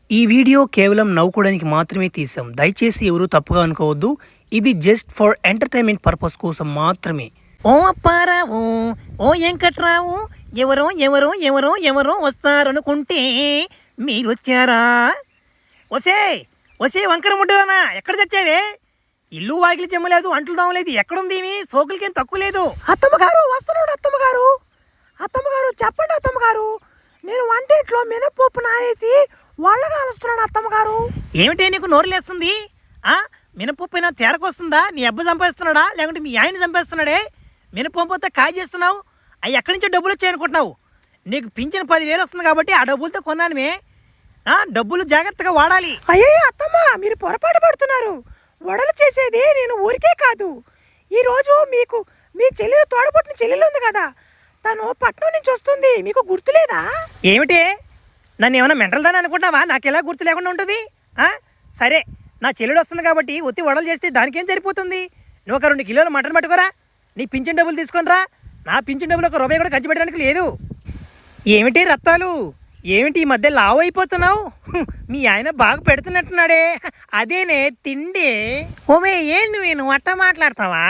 ఈ వీడియో కేవలం నవ్వుకోవడానికి మాత్రమే తీసాం. దయచేసి ఎవరు తప్పుగా అనుకోవద్దు. ఇది జస్ట్ ఫర్ ఎంటర్టైన్మెంట్ పర్పస్ కోసం మాత్రమే. ఓ అప్పారావు, ఓ వెంకట్రావు, ఎవరో ఎవరో ఎవరో ఎవరో వస్తారనుకుంటే మీరు వచ్చారా? వసే వసే వంకర ముడ్డరానా, ఎక్కడ తెచ్చావే? ఇల్లు వాకిలి చెమ్మలేదు, అంట్లు దోమలేదు, ఎక్కడుంది సోకులకేం తక్కువ లేదు. అత్తమ్మగారు వస్తున్నాడు. అత్తమ్మగారు అత్తమ్మగారు చెప్పండి అత్తమ్మగారు, నేను వంటింట్లో మినపప్పు నానేసి వాళ్ళగా అలుస్తున్నాను అత్తమ్మగారు. ఏమిటే నీకు నోరులేస్తుంది? మినపప్పు అయినా తేరకొస్తుందా? నీ అబ్బ చంపేస్తున్నాడా లేకుంటే మీ ఆయన చంపేస్తున్నాడే? మినపప్పుతో కాయ చేస్తున్నావు, అవి ఎక్కడి నుంచో డబ్బులు వచ్చాయనుకుంటున్నావు? నీకు పింఛన్ 10,000 వస్తుంది కాబట్టి ఆ డబ్బులతో కొన్నానుమే. డబ్బులు జాగ్రత్తగా వాడాలి. అయ్యే అత్తమ్మ, మీరు పొరపాటు పడుతున్నారు. వడలు చేసేది నేను ఊరికే కాదు. ఈరోజు మీకు మీ చెల్లెలు తోడబుట్టిన చెల్లెలు ఉంది కదా, తను పట్నం నుంచి వస్తుంది, మీకు గుర్తులేదా? ఏమిటి, నన్ను ఏమైనా మెంటల్ దాని అనుకుంటున్నావా? నాకు ఎలా గుర్తు లేకుండా ఉంటుంది? సరే, నా చెల్లెడు వస్తుంది కాబట్టి ఒత్తి వడలు చేస్తే దానికేం సరిపోతుంది? నువ్వు ఒక 2 కిలోలు మటన్ పట్టుకోరా, నీ పింఛన్ డబ్బులు తీసుకొని రా. నా పింఛన్ డబ్బులు ఒక రూపాయి కూడా ఖర్చు పెట్టడానికి లేదు. ఏమిటి రత్తాలు, ఏమిటి ఈ మధ్య లావు అయిపోతున్నావు? మీ ఆయన బాగా పెడుతున్నట్టున్నాడే, అదేనే తిండి. ఓమే, ఏంది నువ్వు అట్ట మాట్లాడతావా?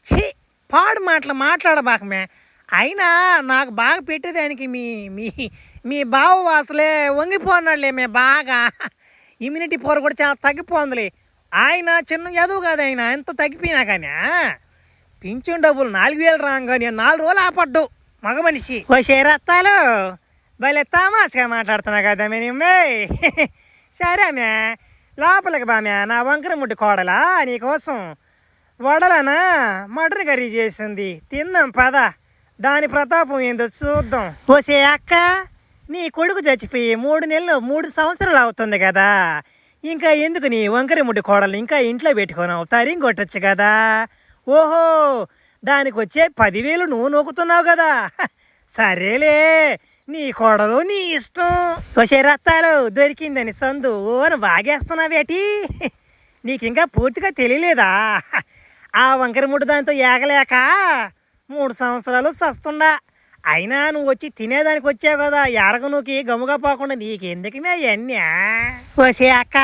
ఛీ, పాడు మాటలు మాట్లాడబాకమే. అయినా నాకు బాగా పెట్టేదానికి మీ మీ మీ బావ అసలే వంగిపోన్నాడులే. బాగా ఇమ్యూనిటీ పవర్ కూడా చాలా తగ్గిపోందిలే. ఆయన చిన్న చదువు కాదు, ఆయన ఎంత తగ్గిపోయినా కానీ పింఛన్ డబ్బులు 4,000 రాగా నేను 4 రోజులు ఆపడ్డు మగ మనిషి. వచ్చే రత్తాలు భలే తమాషగా మాట్లాడుతున్నా కదా మేమే. సరే మే, లోపలికి బామ్యా. నా వంకర ముడ్డి కోడలా నీకోసం వడలనా మటన్ కర్రీ చేసింది, తిందాం పద. దాని ప్రతాపం ఏందో చూద్దాం. ఓసే అక్క, నీ కొడుకు చచ్చిపోయి 3 నెలలు 3 సంవత్సరాలు అవుతుంది కదా, ఇంకా ఎందుకు నీ వంకరి ముడ్డి కోడలు ఇంకా ఇంట్లో పెట్టుకున్నావు? తరిం కొట్టచ్చు కదా. ఓహో, దానికి వచ్చే 10,000 నువ్వు నూకుతున్నావు కదా. సరేలే, నీ కోడలు నీ ఇష్టం. వచ్చే రత్తాలు దొరికిందని సందు ఓను బాగేస్తున్నావేటి? నీకు ఇంకా పూర్తిగా తెలియలేదా? ఆ వంకరి ముడ్డు దాంతో ఏగలేక 3 సంవత్సరాలు సస్తుండా. అయినా నువ్వు వచ్చి తినేదానికి వచ్చావు కదా, ఎరగనుకి గమ్ముగా పోకుండా నీకెందుకు అవన్నీ? వచ్చే అక్క,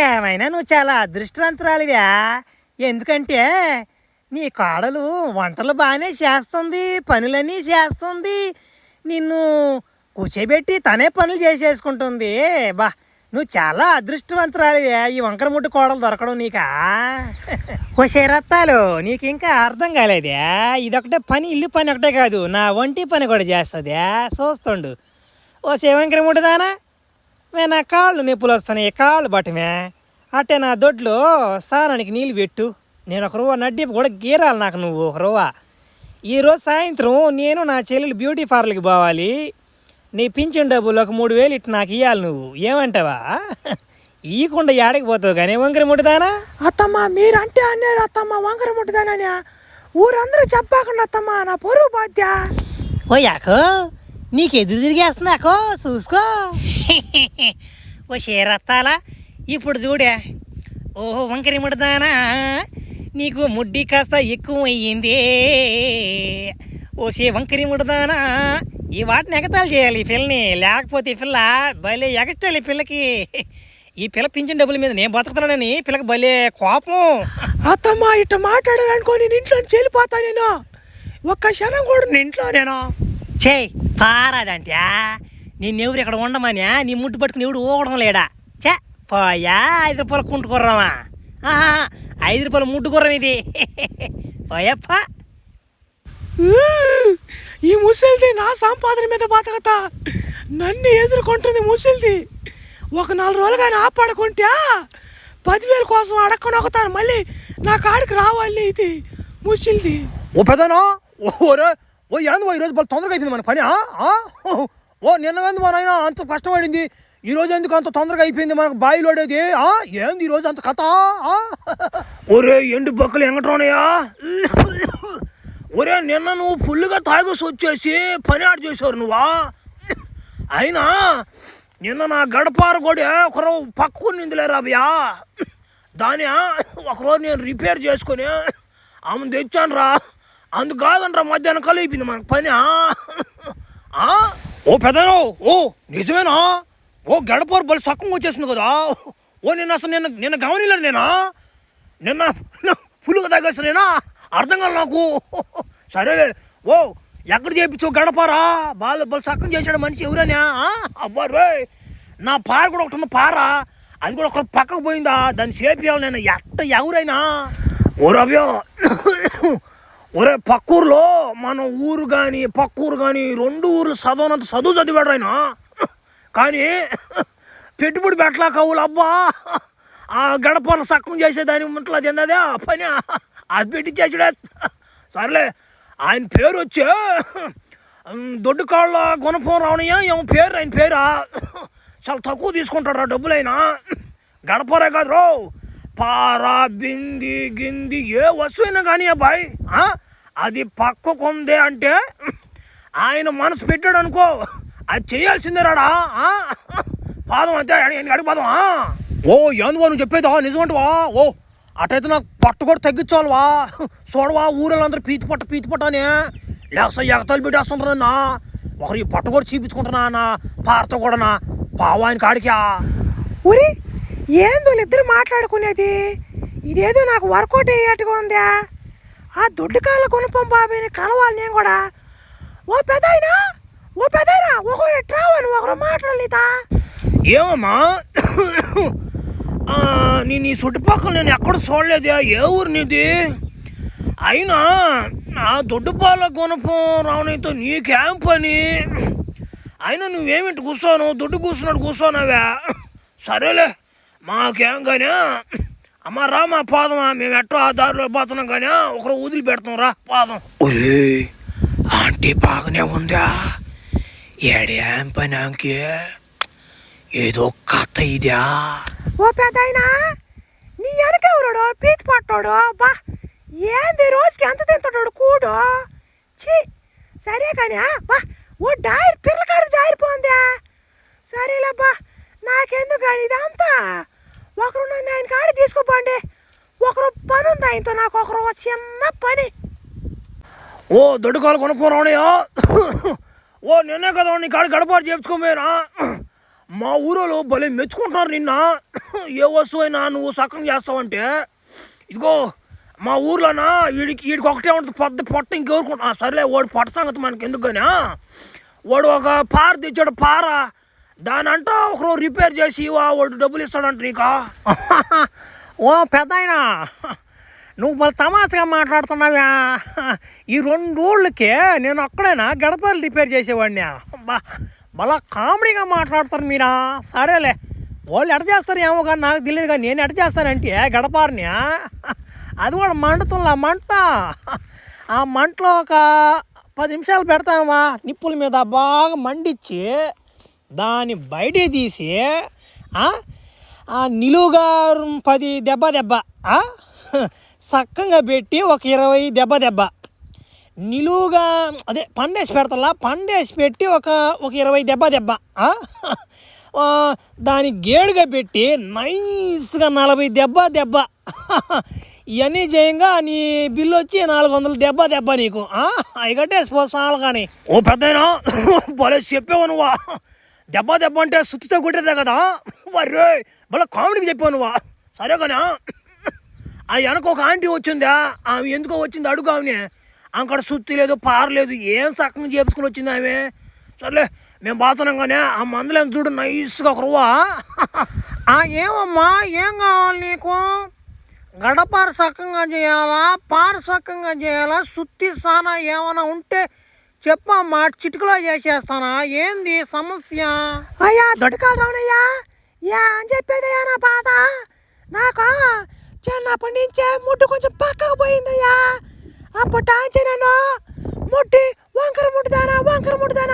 ఏమైనా నువ్వు చాలా అదృష్టవంతురాలివా. ఎందుకంటే నీ కోడలు వంటలు బాగానే చేస్తుంది, పనులన్నీ చేస్తుంది, నిన్ను కూర్చోబెట్టి తనే పనులు చేసేసుకుంటుంది. బా, నువ్వు చాలా అదృష్టవంతురాలివే, ఈ వంకర ముడ్డు కోడలు దొరకడం నీకా. వచ్చే రత్తాలు, నీకు ఇంకా అర్థం కాలేదే, ఇదొకటే పని, ఇల్లు పని ఒకటే కాదు, నా ఒంటి పని కూడా చేస్తుంది. చూస్తుండు. ఓసే వంకర ముడ్డుదానా, నా కాళ్ళు నొప్పులు వస్తున్నాయి, కాళ్ళు బట్టమే. అట్టే నా దొడ్లో స్నానానికి నీళ్ళు పెట్టు. నేను ఒక రవ్వ నడ్డిపు కూడా గీరాలి నాకు, నువ్వు ఒక రవ్వ. ఈరోజు సాయంత్రం నేను నా చెల్లెలు బ్యూటీ పార్లర్కి పోవాలి. నీ పింఛన్ డబ్బులు ఒక 3,000 ఇటు నాకు ఇవ్వాలి. నువ్వు ఏమంటావా? ఈకుండా ఏడకి పోతావు కానీ వంకర ముట్టుదానా. అత్తమ్మ, మీరంటే అన్నారు అత్తమ్మ వంకర ముట్టుదానని. ఊరందరూ చెప్పాకుండా అత్తమ్మ, నా పొరుగు బాధ్య. ఓ యాకో, నీకు ఎదురు తిరిగేస్తుందాకో, చూసుకో. ఓ షేరత్తాలా, ఇప్పుడు చూడే. ఓహో వంకరి ముట్టుదానా, నీకు ముడ్డి కాస్త ఎక్కువ అయ్యింది. ఓసే వంకరి ముడదానా, ఈ వాటిని ఎగతాలు చేయాలి ఈ పిల్లని, లేకపోతే ఈ పిల్ల భలే ఎగచాలి. ఈ పిల్లకి, ఈ పిల్ల పింఛన్ డబ్బుల మీద నేను బతుకుతున్నానని పిల్లకి భలే కోపం. అత్తమ్మ, ఇట్లా మాట్లాడారనుకో నేను ఇంట్లో చెల్లిపోతా. నేను ఒక్క క్షణం కూడా ఇంట్లో నేను చేయి పారాదంటే నిన్నెవరు ఇక్కడ ఉండమని నీ ముడ్డు పట్టుకుని ఎవడు ఊగడం లేడా? చే పోయా, 5 రూపాయలు కుంటుకుర్రామా? 5 రూపాయలు ముడ్డు గుర్రం ఇది. పోయప్ప, ఈ ముసలిది నా సంపాదన మీద బతకతా, నన్ను ఎదుర్కొంటుంది ముసలిది. ఒక 4 రోజులు కానీ ఆపాడుకుంటే 10,000 కోసం అడక్కనొకతాను, మళ్ళీ నా కాడికి రావాలి ఇది ముసలిది. ఓ పెదనా, ఓ ఏంది ఈరోజు బాగా తొందరగా అయిపోయింది మన పని. ఓ నిన్న ఏంది మన ఆయన అంత కష్టపడింది, ఈరోజు ఎందుకు అంత తొందరగా అయిపోయింది మనకు బాయిలోడేది? ఏంది ఈరోజు అంత కథ? ఒరే ఎండు బొక్కలు ఎంగట్రోనయా. ఒరే, నిన్న నువ్వు ఫుల్గా తాగేసి వచ్చేసి పని ఆడ చేసావు నువ్వా. అయినా నిన్న నా గడపార కూడా ఒకరోజు పక్కకు నిందిలేరా అభయా. దాని ఒకరోజు నేను రిపేర్ చేసుకొని ఆమెను తెచ్చాను రా. అందుకు కాదనరా మధ్యాహ్నం కలిపింది మనకు పని. ఓ పెద్దనో, ఓ నిజమేనా? ఓ గడపారు బలి సక్కంగా వచ్చేసింది కదా. ఓ నిన్న అసలు నిన్న గమనిలేదు నిన్న పులుగా తగ్గేస్తా నేనా అర్థం కాదు నాకు. సరేలే ఓ ఎక్కడ చేయించావు గడపారా బలి సక్కం చేశాడు మనిషి ఎవరన్నా. అబ్బా రే నా పార కూడా ఒకటి ఉంది పార, అది కూడా ఒక పక్కకు పోయిందా, దాన్ని చేపియాలి నేను ఎవరైనా. ఓ రవ్య ఒరే పక్కూరులో మన ఊరు కానీ పక్కూరు కానీ 2 ఊర్లు చదవనంత చదువు చదివాడు ఆయన. కానీ పెట్టుబడి పెట్టలా కవులు అబ్బా ఆ గడపను సక్కం చేసేదాని ఉంటుంది ఏందదే ఆ పని అది పెట్టించేసాడే. సర్లే ఆయన పేరు వచ్చే దొడ్డుకాళ్ళ గుణపం రావణయ్య ఏమో పేరు, ఆయన పేరా చాలా తక్కువ తీసుకుంటాడు డబ్బులైనా. గడపరే కాదు రో పారా బింది గింది ఏ వస్తువైనా కానీ అబ్బాయి అది పక్కకుంది అంటే ఆయన మనసు పెట్టాడు అనుకో అది చేయాల్సిందే రాడా. పాదం అంతే అడిగిపాదం. ఓ ఏందువా నువ్వు చెప్పేదా నిజమంటవా? ఓ అటైతే నాకు పట్టు కూడా తగ్గించాలివా. చూడవా ఊళ్ళందరూ పీతి పట్ట అని లేకపోతే ఎగతాలు పెట్టేస్తుంటారు నా ఒకరు ఈ పట్టు కూడా చూపించుకుంటున్నా నా పారతో కూడా పావాయన కాడికా. ఊరి ఏందో ఇద్దరు మాట్లాడుకునేది, ఇదేదో నాకు వర్కౌట్ అయ్యేట్టుగా ఉందా. ఆ దొడ్డుకాళ్ళ గుణపం బాబాయ్ని కలవాలి నేను కూడా. ఓ పెదాయినా ఒక ట్రావెల్ ఒకరు మాట్లాడలేదా? ఏమమ్మా నీ చుట్టుపక్కల నేను ఎక్కడ చూడలేదే, ఏ ఊరు నీది? అయినా ఆ దొడ్డుపాల గుణపం రావణయ్యతో నీకేం పని? అయినా నువ్వేమిటి కూర్చోను దొడ్డు కూర్చోనావా? సరేలే మాకేం కానీ అమ్మ రా మా పాదమా, మేము ఎట్టో ఆ దారిలో పోతున్నాం కానీ ఒకరు వదిలి పెడతాం రా పాదం. ఒరే ఆంటీ బాగానే ఉందా? ఏడేం పని ఆంకి ఏదో కథ ఇదా? ఓ పెద్దాయినా నీ వెనకెవరాడు పీతి పట్టాడు బా, ఏంది రోజుకి ఎంత తింటాడు కూడు చి. సరే కానీ బా ఓ డైర్ పిల్లకాడు జారిపోందా. సరేలేబ్బా నాకెందుకు కానీ ఇదంతా ఒకరు నన్ను ఆయన కాడి తీసుకోపోండి. ఒకరు పని ఉంది ఆయనతో, నాకు ఒకరు చిన్న పని. ఓ దొడ్డుకాలు కొనుక్కోరావణయ్యా, ఓ నిన్నే కదా నీ కాడి గడపాటు చేర్చుకోమేనా. మా ఊరిలో భలే మెచ్చుకుంటున్నారు నిన్న. ఏ వస్తువు అయినా నువ్వు సక్కం చేస్తావంటే ఇదిగో మా ఊర్లోనా వీడికి ఒకటే ఉంటుంది పెద్ద పొట్ట ఇంకెవరుకుంటా. సరేలే వాడు పొట్ట సంగతి మనకి ఎందుకు కానీ వాడు ఒక పార తెచ్చాడు పార, దానంట ఒకరు రిపేర్ చేసి వాడు డబ్బులు ఇస్తాడంట నీకా. ఓ పెద్దాయనా నువ్వు మళ్ళీ తమాషగా మాట్లాడుతున్నావా? ఈ 2 ఊళ్ళకే నేను అక్కడైనా గడపలు రిపేర్ చేసేవాడిని. మళ్ళా కామెడీగా మాట్లాడతారు మీరా. సరేలే వాళ్ళు ఎట చేస్తారు ఏమో కానీ నాకు తెలియదు, కానీ నేను ఎట చేస్తానంటే గడపారిని అది కూడా మండుతుందా మంట. ఆ మంటలో ఒక 10 నిమిషాలు పెడతామా నిప్పుల మీద బాగా మండిచ్చి దాన్ని బయట తీసి ఆ నిలువుగా 10 దెబ్బ సక్కంగా పెట్టి ఒక 20 దెబ్బ నిలువుగా అదే పండేసి పెడతా పండేసి పెట్టి ఒక 20 దెబ్బ దాని గేడుగా పెట్టి నైస్గా 40 దెబ్బ ఇవన్నీ చేయంగా నీ బిల్లు వచ్చి 400 దెబ్బ నీకు అవి కట్టేసిపోతాను కానీ. ఓ పెద్దయినా భలే చెప్పావు నువ్వా. దెబ్బ అంటే సుత్తితో కొట్టేదే కదా మర్రే మళ్ళీ కామెడీకి చెప్పావు నువ్వా. సరే కానీ ఆ వెనక ఒక ఆంటీ వచ్చిందా, ఆమె ఎందుకో వచ్చింది అడుగు ఆమెని. అక్కడ సుత్తి లేదు పారలేదు ఏం సక్కగా చేపించుకుని వచ్చింది ఆమె. సర్లే మేము బాతున్నాం కానీ ఆ మందులేం చూడు నైస్గా ఒక రువ్వా. ఏమమ్మా ఏం కావాలి నీకు? గడపార సక్కంగా చేయాలా, పార సక్కంగా చేయాలా, సుత్తి సానా ఏమైనా ఉంటే చెప్పమ్మా చిటికలో చేసేస్తానా. ఏంది సమస్య? అయ్యా దొడ్డుకాలు రావణయ్యా అని చెప్పేదయ్యా నా బాధ. నాకు చిన్నప్పటి నుంచే ముడ్డు కొంచెం పక్కకు పోయిందయ్యా. అప్పటి నేను ముట్టి వంకర ముట్టుదానా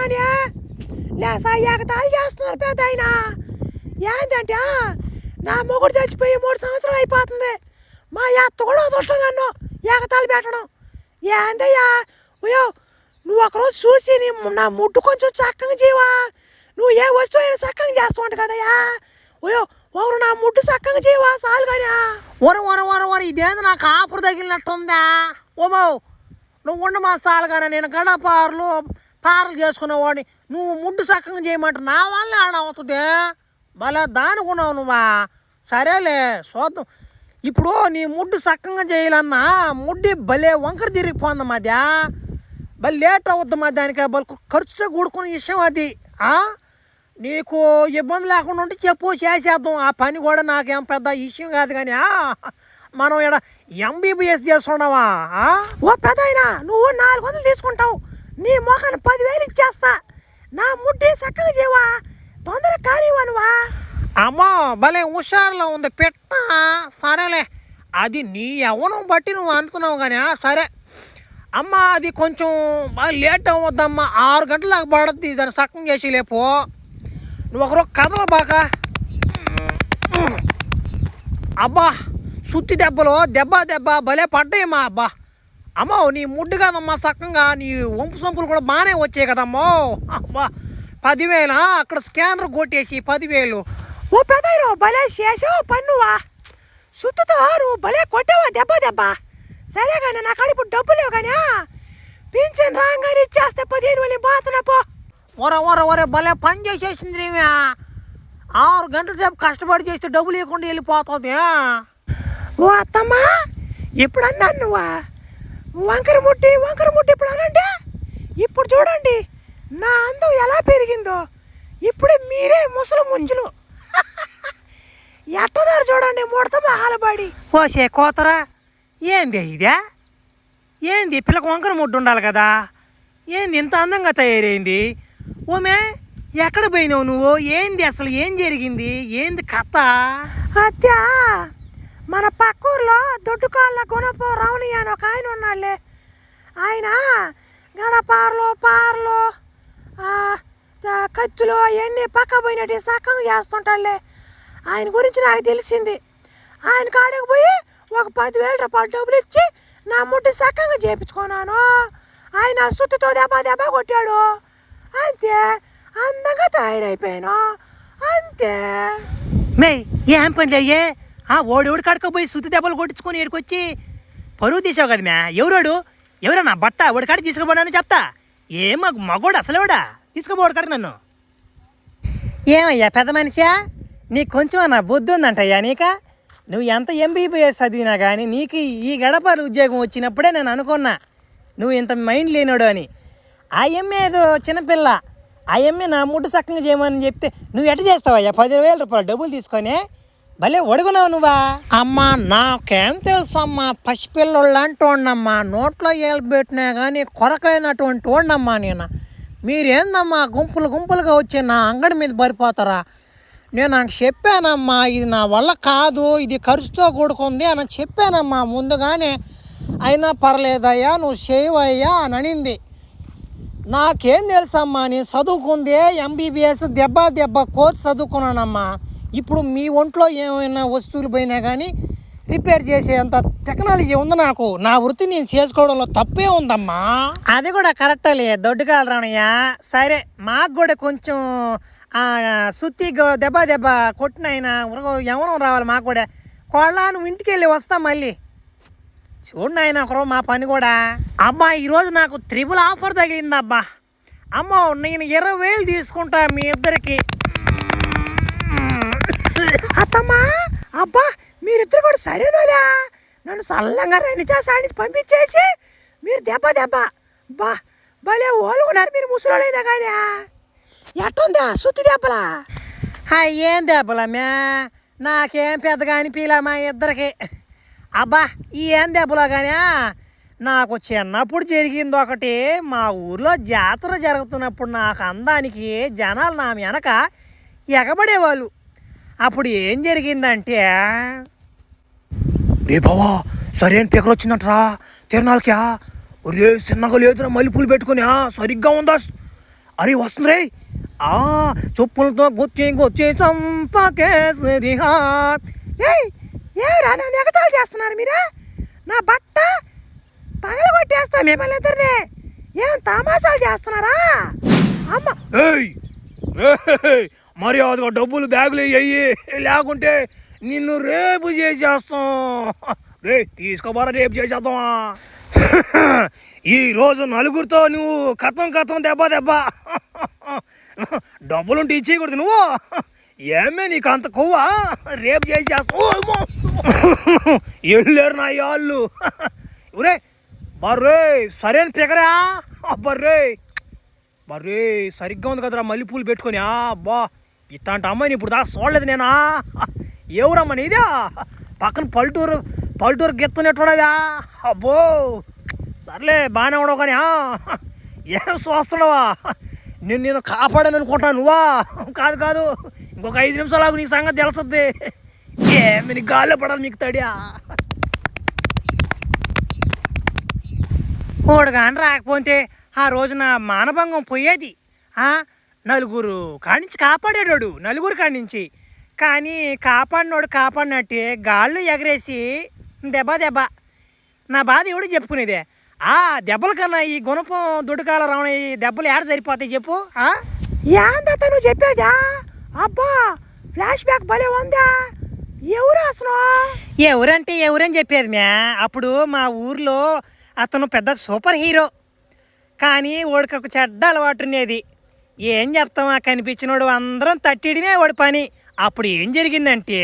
అని లేసా ఎగతాలు చేస్తున్నారు పెద్ద అయినా. ఏంటంటే నా మొగుడు చచ్చిపోయి 3 సంవత్సరాలు అయిపోతుంది. మా అత్త కూడా వదలటం నన్ను ఎగతాలు పెట్టడం. ఏందయ్యా అయ్యో నువ్వు ఒకరోజు చూసి నా ముడ్డు కొంచెం చక్కగా చేయవా, నువ్వు ఏ వస్తువు అయినా చక్కగా చేస్తూ ఉంటా కదయ్యా. అయ్యో ఒకరు నా ముడ్డు చక్కగా చేయవా చాలు కానీ. ఒర ఇదేంది నాకు ఆఫర్ తగిలినట్టుందా? ఓమో నువ్వు ఉండ మా సాలు కానీ నేను పారలు చేసుకునేవాడిని, నువ్వు ముడ్డు చక్కగా చేయమంటే నా వల్ల ఆడవుతుంది. భలే దానుకున్నావు నువ్వా. సరేలే చూద్దాం. ఇప్పుడు నీ ముడ్డు సక్కంగా చేయాలన్నా ముడ్డి భలే వంకర తిరిగిపోంది మధ్య. భలే లేట్ అవుద్ది మా దానికి. భలే ఖర్చుతో కూడుకున్న విషయం అది. నీకు ఇబ్బంది లేకుండా ఉంటే చెప్పు, చేసేద్దాం. ఆ పని కూడా నాకేం పెద్ద విషయం కాదు. కానీ మనం ఇక్కడ ఎంబీబీఎస్ చేస్తున్నావా? ఓ పెద్దాయన, నువ్వు 400 తీసుకుంటావు, నీ మొఖాన్ని 10,000 ఇచ్చేస్తా. నా ముడ్డి చక్కగా చేయవా, తొందరగా కానివ్వనువా. అమ్మా భలే హుషారులో ఉంది పెట్ట. సరేలే, అది నీ యవ్వనం బట్టి నువ్వు అనుకున్నావు కానీ సరే అమ్మ. అది కొంచెం బాగా లేట్ అవ్వద్దమ్మా, 6 గంటల దాకా పడుద్ది. దాన్ని సక్కం చేసి లేపో. నువ్వు ఒకరోజు కథలు బాగా. అబ్బా సుత్తి దెబ్బలు దెబ్బ భలే పడ్డాయమ్మా. అబ్బా అమ్మో, నీ ముడ్డు కదమ్మా సక్కంగా. నీ వంపు సొంపులు కూడా బాగానే వచ్చాయి కదమ్మో. అబ్బా 10,000 అక్కడ స్కానర్ కొట్టేసి 10,000. ఓ పెదాయిరో, భలే చేసావు పన్నువా. సుత్తుతో నువ్వు భలే కొట్టావా దెబ్బ. సరే కానీ నా కాడ ఇప్పుడు డబ్బులు లేవు కానీ పింఛన్ రాగానే ఇచ్చేస్తే 15,000 బాతున్నా పో. ఒరే భలే పని చేసేసింది రేమి. 6 గంటల సేపు కష్టపడి చేస్తే డబ్బులు ఇవ్వకుండా వెళ్ళిపోతుంది. ఓ అత్తమ్మా, ఇప్పుడు అన్నాను నువ్వా వంకర ముట్టి ఇప్పుడు అనంటే. ఇప్పుడు చూడండి నా అందం ఎలా పెరిగిందో. ఇప్పుడు మీరే ముసలి ముంజులు. ఎట్టదారు చూడండి ముడత మహాలబడి. పోసే కోతరా, ఏంది ఇదే? ఏంది పిల్లకు వంకర ముడ్డు ఉండాలి కదా, ఏంది ఇంత అందంగా తయారైంది? ఓమే ఎక్కడ పోయినావు నువ్వు? ఏంది అసలు, ఏం జరిగింది, ఏంది కథ? అత్యా, మన పక్కూర్లో దొడ్డుకాళ్ళ గుణపం రావణయ్య అని ఒక ఆయన ఉన్నాడులే. ఆయన గడపారలు పారలు కత్తులు అవన్నీ పక్క పోయినట్టు సక్కగా చేస్తుంటాడులే. ఆయన గురించి నాకు తెలిసింది. ఆయన కాడికి పోయి ఒక 10,000 రూపాయలు డబ్బులు ఇచ్చి నా ముడ్డి సక్కగా చేయించుకున్నాను. ఆయన సుత్తుతో దెబ్బ కొట్టాడు. అంతే, అందంగా తయారైపోయాను అంతే. మే ఏం పని అయ్యే? ఓడి కాడుకోపోయి సుత్తి దెబ్బలు కొట్టించుకొని ఇక్కడికొచ్చి పరువు తీసావు కదా మ్యా. ఎవరా నా బట్ట ఓడి కాడికి తీసుకుపోనాను చెప్తా. ఏం మగోడు అసలేవాడా? తీసుకుపోడు కాడికి నన్ను. ఏమయ్యా పెద్ద మనిషా, నీకు కొంచెం నా బుద్ధి ఉందంటయ్యా నీక. నువ్వు ఎంత ఎంబీబీఎస్ చదివినా కానీ నీకు ఈ గడప ఉద్యోగం వచ్చినప్పుడే నేను అనుకున్నా నువ్వు ఇంత మైండ్ లేనాడు అని. ఆ ఎమ్మె ఏదో చిన్నపిల్ల, ఆ ఎమ్మె నా ముడ్డు సక్కంగా చేయమని చెప్తే నువ్వు ఎట్ట చేస్తావయ్యా 10,000 రూపాయలు డబ్బులు తీసుకొని? భలే ఒడుగున్నావు నువ్వా. అమ్మా నాకేం తెలుసు అమ్మా, పసిపిల్లలు అంటోండమ్మా, నోట్లో ఏలు పెట్టినా కానీ కొరకైనటువంటి వాడినమ్మా నేను. మీరేందమ్మా గుంపులుగా వచ్చి నా అంగడి మీద పడిపోతారా? నేను నాకు చెప్పానమ్మా, ఇది నా వల్ల కాదు, ఇది ఖర్చుతో కూడుకుంది అని చెప్పానమ్మా ముందుగానే. అయినా పర్లేదయ్యా నువ్వు చేయవయ్యా అని అనింది. నాకేం తెలుసమ్మా, నేను చదువుకుందే ఎంబీబీఎస్ దెబ్బ కోర్స్ చదువుకున్నానమ్మా. ఇప్పుడు మీ ఒంట్లో ఏమైనా వస్తువులు పోయినా కానీ రిపేర్ చేసేంత టెక్నాలజీ ఉంది నాకు. నా వృత్తి నేను చేసుకోవడంలో తప్పే ఉందమ్మా. అది కూడా కరెక్టలే దొడ్డుకాలు రానయ్యా. సరే మాకు కూడా కొంచెం సుత్తి దెబ్బ కొట్టినైనా యవనం రావాలి మాకు కూడా. కోళ్ళ నువ్వు ఇంటికి వెళ్ళి వస్తా మళ్ళీ. చూడండి ఆయన ఒకరో మా పని కూడా. అబ్బా ఈరోజు నాకు 3 ఆఫర్ తగిలిందబ్బా. అమ్మో నేను 20,000 తీసుకుంటా మీ ఇద్దరికి. అత్తమ్మా, అబ్బా మీరిద్దరు కూడా సరేనోలే. నన్ను చల్లంగా రణిచాసాడి పంపించేసి మీరు దెబ్బ బా భలే ఓలుకున్నారు మీరు ముసలోళ్ళైనా కానీ. ఎట్టుందా సుత్తి దెబ్బలా? ఏం దెబ్బలమ్యా, నాకేం పెద్దగా అనిపించలే మా ఇద్దరికి. అబ్బా ఏం దెబ్బలో కానీ నాకు చిన్నప్పుడు జరిగింది ఒకటి. మా ఊర్లో జాతర జరుగుతున్నప్పుడు నాకు అందానికి జనాలు నా వెనక ఎగబడేవాళ్ళు. అప్పుడు ఏం జరిగిందంటే, రే బావా సరైన పికలు వచ్చిందంటరా తిరణాలకా. ఒరే చిన్నగా లేదురా, మల్లెపూలు పెట్టుకుని సరిగ్గా ఉందా? అరే వస్తుంది రే. చెప్పులతో గుచ్చి చంపకేసి. ఏరా నన్ను ఎగతాలు చేస్తున్నారు మీరా? నా బట్ట పగల కొట్టేస్తా మిమ్మల్ని ఇద్దరిని. ఏం తమాషాలు చేస్తున్నారా? అమ్మ మర్యాదగా డబ్బులు బ్యాగులు అయ్యి, లేకుంటే నిన్ను రేపు చేసేస్తాం. రే తీసుకోబారా, రేపు చేసేద్దామా? ఈరోజు నలుగురితో నువ్వు కథం దెబ్బ. డబ్బులుంటే ఇచ్చేయకూడదు నువ్వు. ఏమే నీకు అంత కొవ్వా రేపు చేసేస్తా వెళ్ళారు నా వాళ్ళు ఒరే బర్రే సరైన పికరా బర్రే బర్రే సరిగ్గా ఉంది కదరా మల్లెపూలు పెట్టుకొని అబ్బా ఇట్లాంటి అమ్మాయిని ఇప్పుడు దాకా చూడలేదు నేనా ఎవరమ్మా నీదా పక్కన పల్లెటూరు గెత్తనట్టున్నావా అబ్బో సర్లే బాగానే ఉండవు కానీ ఏం చూస్తున్నావా నేను కాపాడాను అనుకుంటాను నువ్వా కాదు ఇంకొక 5 నిమిషాలు నీ సంగతి తెలుస్తుంది ఏమి నీ గాల్లో పడాలి మీకు తడియా ఓడు కానీ రాకపోతే ఆ రోజున మానభంగం పోయేది నలుగురు కానించి కాపాడాడు నలుగురు కానించి కానీ కాపాడినట్టే గాళ్ళు ఎగరేసి దెబ్బ నా బాధ ఎవడు చెప్పుకునేదే దెబ్బల కన్నా ఈ గుణపం దుడ్డుకాల రావణ ఈ దెబ్బలు ఏడ సరిపోతాయి చెప్పు ఏందత్త నువ్వు చెప్పేదా అబ్బా ఫ్లాష్ బ్యాక్ భలే ఉందా ఎవరు అసలు ఎవరంటే ఎవరని చెప్పేది మ్యా అప్పుడు మా ఊర్లో అతను పెద్ద సూపర్ హీరో కానీ వాడికి ఒక చెడ్డ అలవాటు ఉండేది ఏం చెప్తామా కనిపించినోడు అందరం తట్టిడమే వాడి పని అప్పుడు ఏం జరిగిందంటే